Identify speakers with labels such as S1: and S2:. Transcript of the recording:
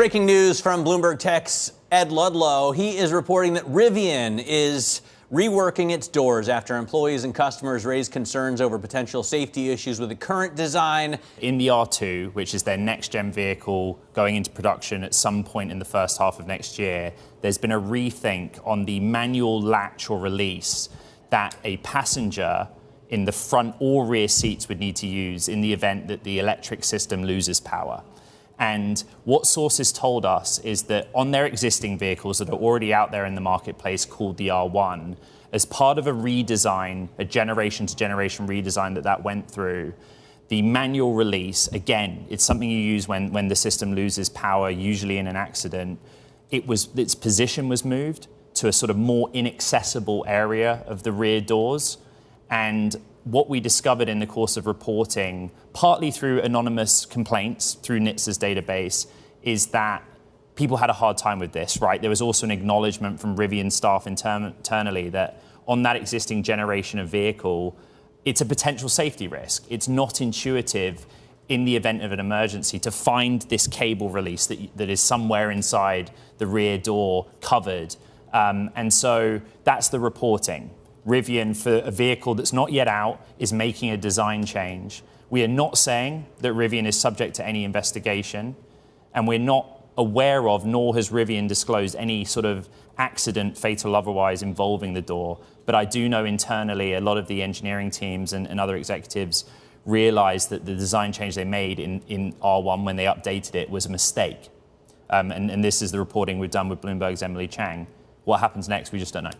S1: Breaking news from Bloomberg Tech's Ed Ludlow. He is reporting that Rivian is reworking its doors after employees and customers raised concerns over potential safety issues with the current design.
S2: In the R2, which is their next-gen vehicle going into production at some point in the first half of next year, there's been a rethink on the manual latch or release that a passenger in the front or rear seats would need to use in the event that the electric system loses power. And what sources told us is that on their existing vehicles that are already out there in the marketplace called the R1, as part of a redesign, a generation-to-generation redesign that went through, the manual release, again, it's something you use when the system loses power, usually in an accident, its position was moved to a sort of more inaccessible area of the rear doors. And what we discovered in the course of reporting, partly through anonymous complaints through NHTSA's database, is that people had a hard time with this, right? There was also an acknowledgement from Rivian staff internally that on that existing generation of vehicle, it's a potential safety risk. It's not intuitive in the event of an emergency to find this cable release that is somewhere inside the rear door covered. And so that's the reporting. Rivian, for a vehicle that's not yet out, is making a design change. We are not saying that Rivian is subject to any investigation, and we're not aware of, nor has Rivian disclosed any sort of accident, fatal otherwise, involving the door. But I do know internally a lot of the engineering teams and other executives realized that the design change they made in R1 when they updated it was a mistake. And this is the reporting we've done with Bloomberg's Emily Chang. What happens next, we just don't know.